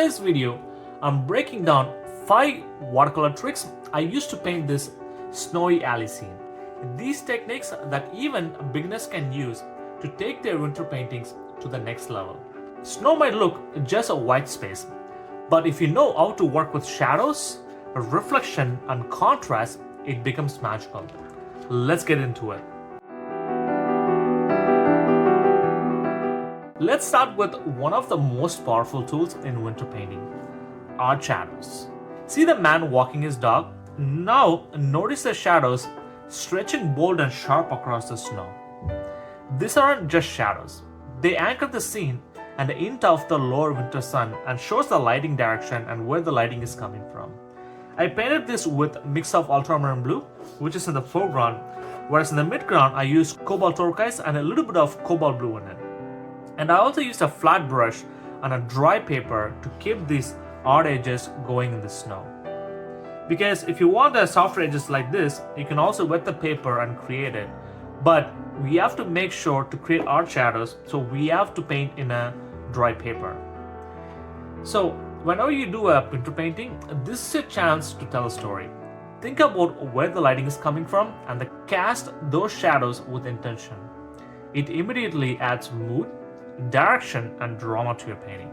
today's video, I'm breaking down 5 watercolor tricks I used to paint this snowy alley scene. These techniques that even beginners can use to take their winter paintings to the next level. Snow might look just a white space, but if you know how to work with shadows, reflection, and contrast, it becomes magical. Let's get into it. Let's start with one of the most powerful tools in winter painting, art shadows. See the man walking his dog? Now notice the shadows stretching bold and sharp across the snow. These aren't just shadows. They anchor the scene and the hint of the lower winter sun and shows the lighting direction and where the lighting is coming from. I painted this with a mix of ultramarine blue, which is in the foreground, whereas in the midground I used cobalt turquoise and a little bit of cobalt blue in it. And I also used a flat brush and a dry paper to keep these odd edges going in the snow. Because if you want the softer edges like this, you can also wet the paper and create it. But we have to make sure to create art shadows, so we have to paint in a dry paper. So whenever you do a winter painting, this is a chance to tell a story. Think about where the lighting is coming from and cast those shadows with intention. It immediately adds mood, direction, and drama to your painting.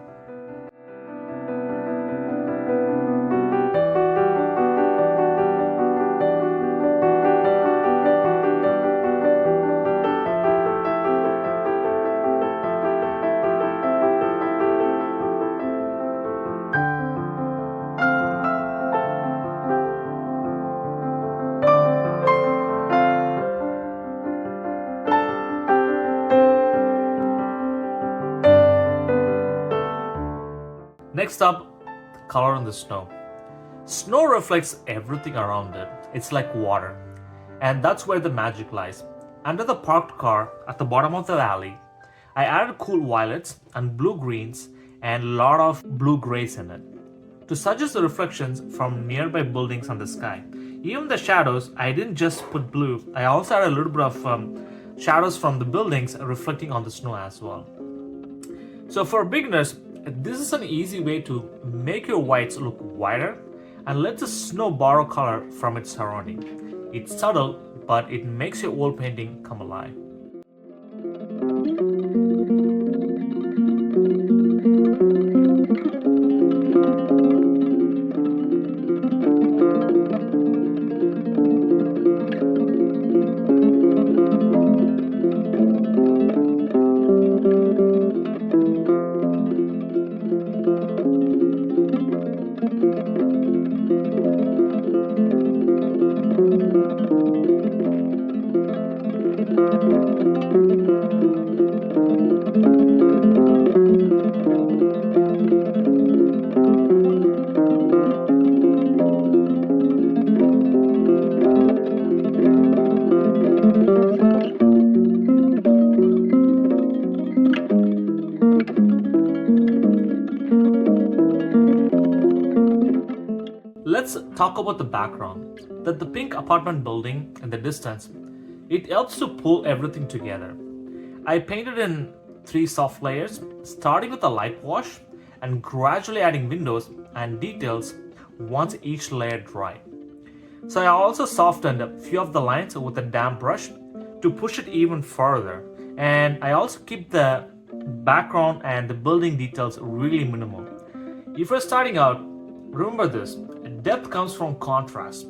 Next up, color in the snow. Snow reflects everything around it. It's like water. And that's where the magic lies. Under the parked car at the bottom of the alley, I added cool violets and blue greens and a lot of blue grays in it to suggest the reflections from nearby buildings on the sky. Even the shadows, I didn't just put blue, I also added a little bit of shadows from the buildings reflecting on the snow as well. So for beginners, this is an easy way to make your whites look whiter and let the snow borrow color from its surrounding. It's subtle, but it makes your old painting come alive. Let's talk about the background. The pink apartment building in the distance, it helps to pull everything together. I painted in 3 soft layers, starting with a light wash and gradually adding windows and details once each layer dried. So I also softened a few of the lines with a damp brush to push it even further. And I also keep the background and the building details really minimal. If you're starting out, remember this, depth comes from contrast.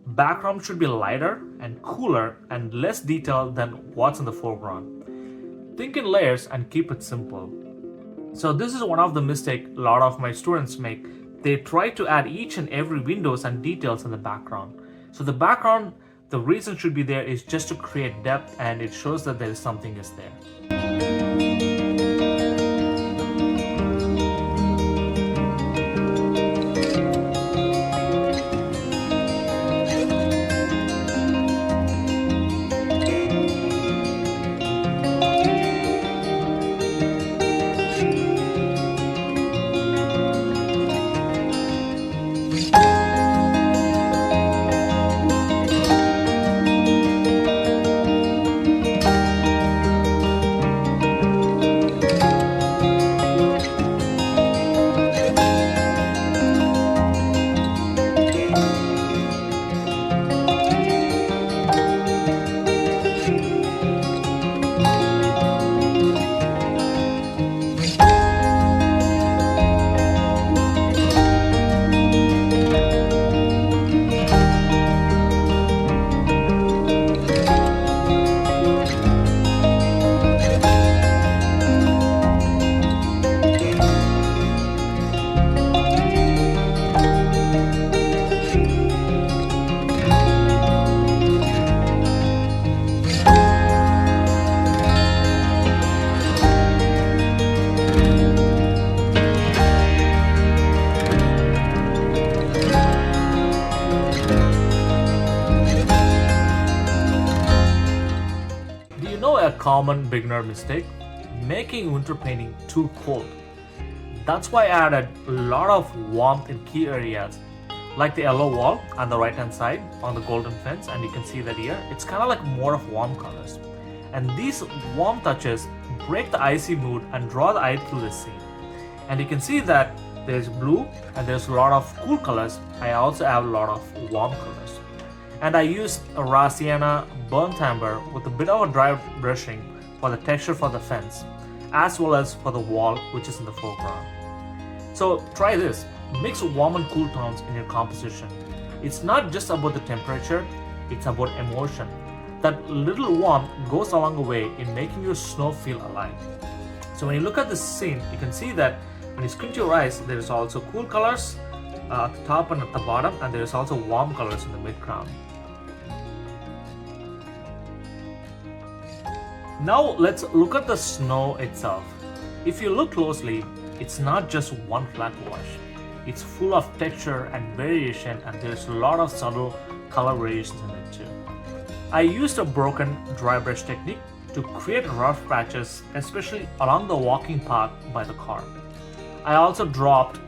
Background should be lighter and cooler and less detailed than what's in the foreground. Think in layers and keep it simple. So this is one of the mistakes a lot of my students make. They try to add each and every windows and details in the background. So the background, the reason should be there is just to create depth, and it shows that there is something is there. a common beginner mistake, making winter painting too cold. That's why I added a lot of warmth in key areas, like the yellow wall on the right hand side on the golden fence, and you can see that here. It's kind of like more of warm colors. And these warm touches break the icy mood and draw the eye through the scene. And you can see that there's blue and there's a lot of cool colors. I also have a lot of warm colors. And I use a raw sienna burnt amber with a bit of a dry brushing for the texture for the fence, as well as for the wall which is in the foreground. So try this. Mix warm and cool tones in your composition. It's not just about the temperature, it's about emotion. That little warmth goes a long way in making your snow feel alive. So when you look at this scene, you can see that when you squint your eyes, there is also cool colors at the top and at the bottom, and there is also warm colors in the mid-ground. Now let's look at the snow itself. If you look closely, it's not just one flat wash. It's full of texture and variation, and there's a lot of subtle color variations in it too. I used a broken dry brush technique to create rough patches, especially along the walking path by the car. I also dropped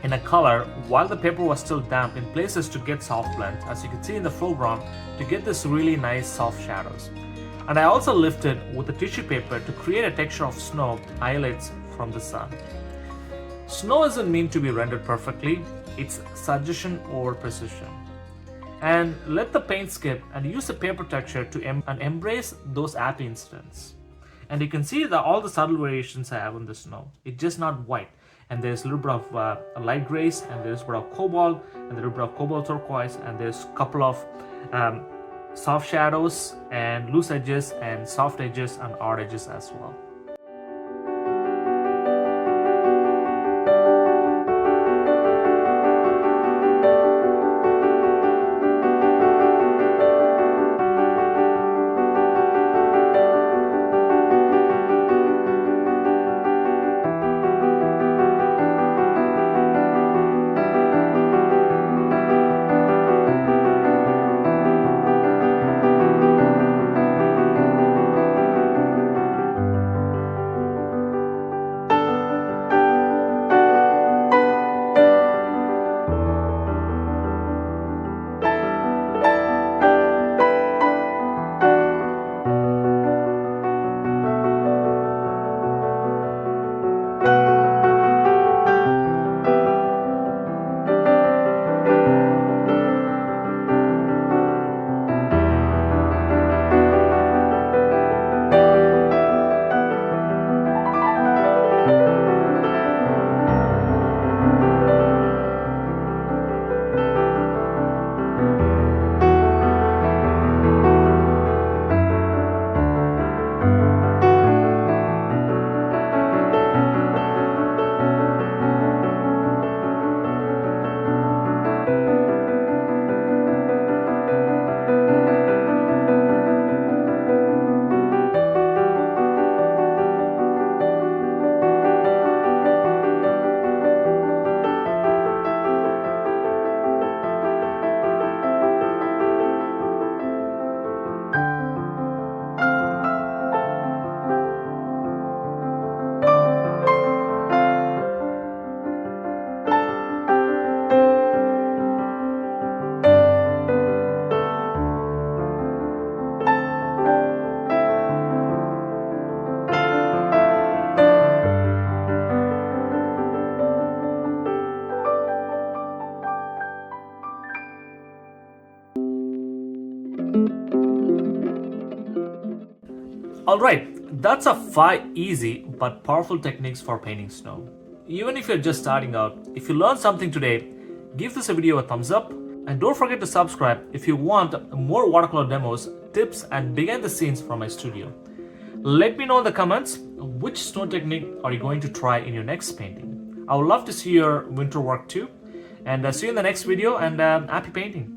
in a color while the paper was still damp in places to get soft blends, as you can see in the foreground, to get this really nice soft shadows. And I also lifted with a tissue paper to create a texture of snow highlights from the sun. Snow isn't meant to be rendered perfectly, it's suggestion over precision. And let the paint skip and use the paper texture to embrace those happy instants. And you can see that all the subtle variations I have in the snow. It's just not white. And there's a little bit of light grays, and there's a bit of cobalt, and a little bit of cobalt turquoise, and there's a couple of soft shadows and loose edges and soft edges and hard edges as well. Alright, that's a 5 easy but powerful techniques for painting snow. Even if you're just starting out, if you learned something today, give this video a thumbs up, and don't forget to subscribe if you want more watercolor demos, tips and behind the scenes from my studio. Let me know in the comments which snow technique are you going to try in your next painting. I would love to see your winter work too, and see you in the next video, and happy painting.